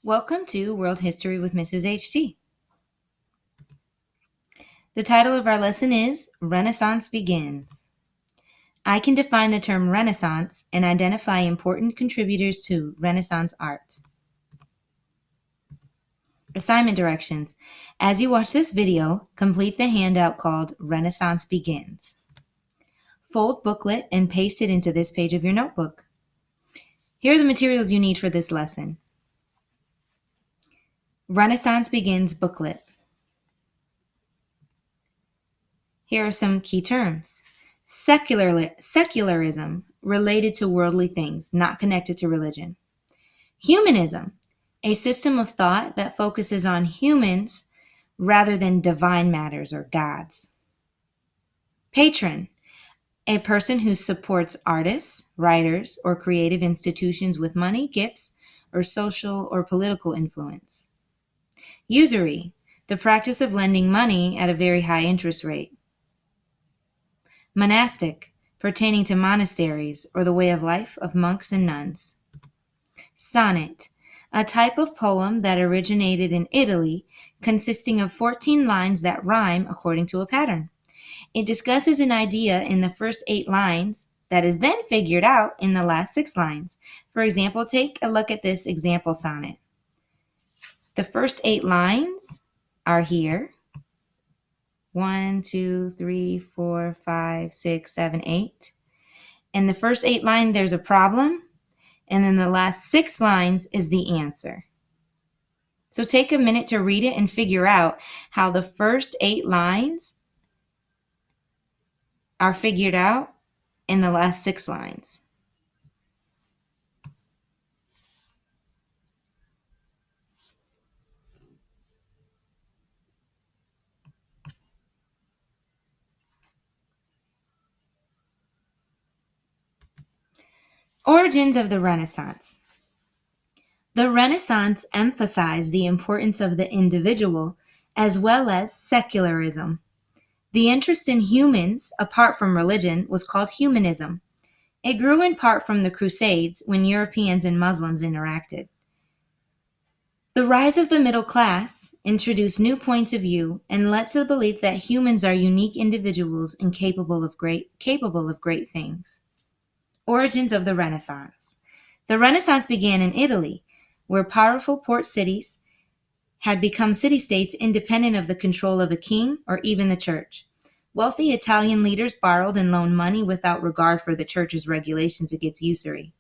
Welcome to World History with Mrs. HT. The title of our lesson is Renaissance Begins. I can define the term Renaissance and identify important contributors to Renaissance art. Assignment directions. As you watch this video, complete the handout called Renaissance Begins. Fold booklet and paste it into this page of your notebook. Here are the materials you need for this lesson. Renaissance Begins booklet. Here are some key terms. Secularism, related to worldly things, not connected to religion. Humanism, a system of thought that focuses on humans rather than divine matters or gods. Patron, a person who supports artists, writers, or creative institutions with money, gifts, or social or political influence. Usury, the practice of lending money at a very high interest rate. Monastic, pertaining to monasteries or the way of life of monks and nuns. Sonnet, a type of poem that originated in Italy, consisting of 14 lines that rhyme according to a pattern. It discusses an idea in the first 8 lines that is then figured out in the last 6 lines. For example, take a look at this example sonnet. The first 8 lines are here. 1, 2, 3, 4, 5, 6, 7, 8. In the first 8 lines, there's a problem. And then the last 6 lines is the answer. So take a minute to read it and figure out how the first 8 lines are figured out in the last 6 lines. Origins of the Renaissance. The Renaissance emphasized the importance of the individual as well as secularism. The interest in humans, apart from religion, was called humanism. It grew in part from the Crusades when Europeans and Muslims interacted. The rise of the middle class introduced new points of view and led to the belief that humans are unique individuals and capable of great things. Origins of the Renaissance. The Renaissance began in Italy, where powerful port cities had become city-states independent of the control of a king or even the church. Wealthy Italian leaders borrowed and loaned money without regard for the church's regulations against usury.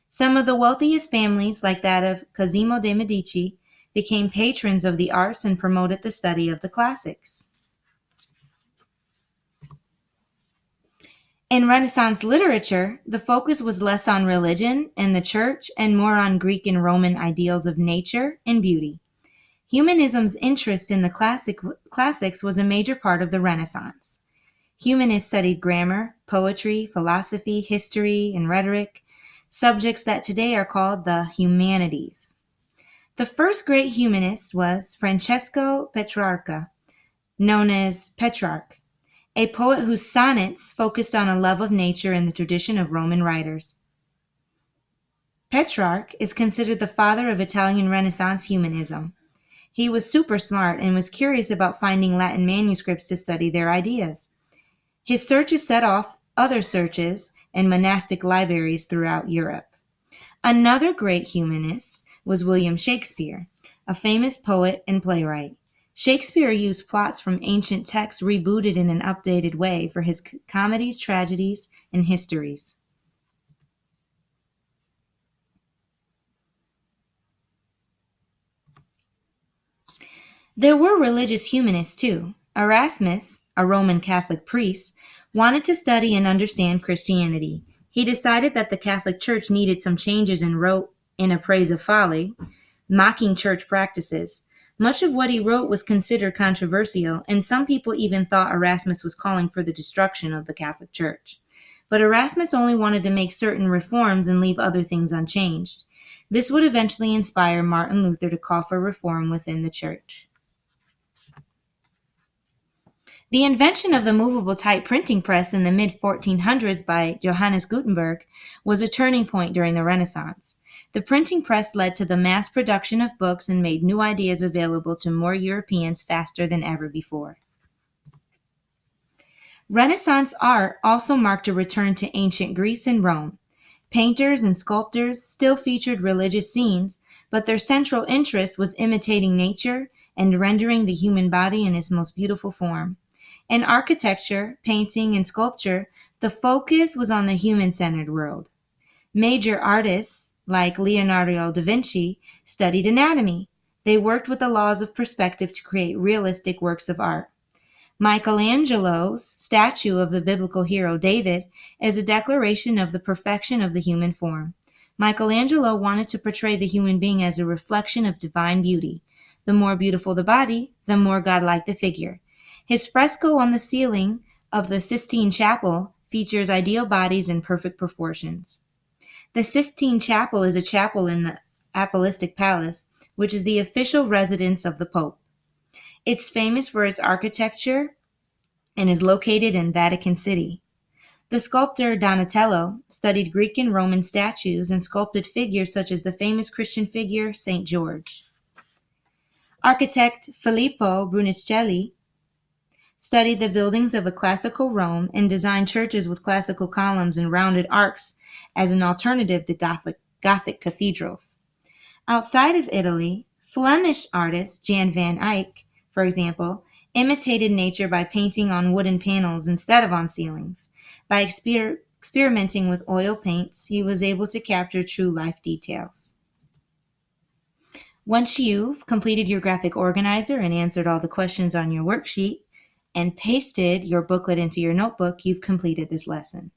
Some of the wealthiest families, like that of Cosimo de' Medici, became patrons of the arts and promoted the study of the classics. In Renaissance literature, the focus was less on religion and the church and more on Greek and Roman ideals of nature and beauty. Humanism's interest in the classics was a major part of the Renaissance. Humanists studied grammar, poetry, philosophy, history, and rhetoric, subjects that today are called the humanities. The first great humanist was Francesco Petrarca, known as Petrarch, a poet whose sonnets focused on a love of nature in the tradition of Roman writers. Petrarch is considered the father of Italian Renaissance humanism. He was super smart and was curious about finding Latin manuscripts to study their ideas. His searches set off other searches and monastic libraries throughout Europe. Another great humanist was William Shakespeare, a famous poet and playwright. Shakespeare used plots from ancient texts rebooted in an updated way for his comedies, tragedies, and histories. There were religious humanists too. Erasmus, a Roman Catholic priest, wanted to study and understand Christianity. He decided that the Catholic Church needed some changes and wrote In a Praise of Folly, mocking church practices. Much of what he wrote was considered controversial, and some people even thought Erasmus was calling for the destruction of the Catholic Church. But Erasmus only wanted to make certain reforms and leave other things unchanged. This would eventually inspire Martin Luther to call for reform within the church. The invention of the movable type printing press in the mid-1400s by Johannes Gutenberg was a turning point during the Renaissance. The printing press led to the mass production of books and made new ideas available to more Europeans faster than ever before. Renaissance art also marked a return to ancient Greece and Rome. Painters and sculptors still featured religious scenes, but their central interest was imitating nature and rendering the human body in its most beautiful form. In architecture, painting, and sculpture, the focus was on the human-centered world. Major artists, like Leonardo da Vinci, studied anatomy. They worked with the laws of perspective to create realistic works of art. Michelangelo's statue of the biblical hero David is a declaration of the perfection of the human form. Michelangelo wanted to portray the human being as a reflection of divine beauty. The more beautiful the body, the more godlike the figure. His fresco on the ceiling of the Sistine Chapel features ideal bodies in perfect proportions. The Sistine Chapel is a chapel in the Apostolic Palace, which is the official residence of the Pope. It's famous for its architecture and is located in Vatican City. The sculptor Donatello studied Greek and Roman statues and sculpted figures such as the famous Christian figure St. George. Architect Filippo Brunelleschi studied the buildings of a classical Rome and designed churches with classical columns and rounded arcs as an alternative to Gothic cathedrals. Outside of Italy, Flemish artist Jan van Eyck, for example, imitated nature by painting on wooden panels instead of on ceilings. By experimenting with oil paints, he was able to capture true life details. Once you've completed your graphic organizer and answered all the questions on your worksheet and pasted your booklet into your notebook, you've completed this lesson.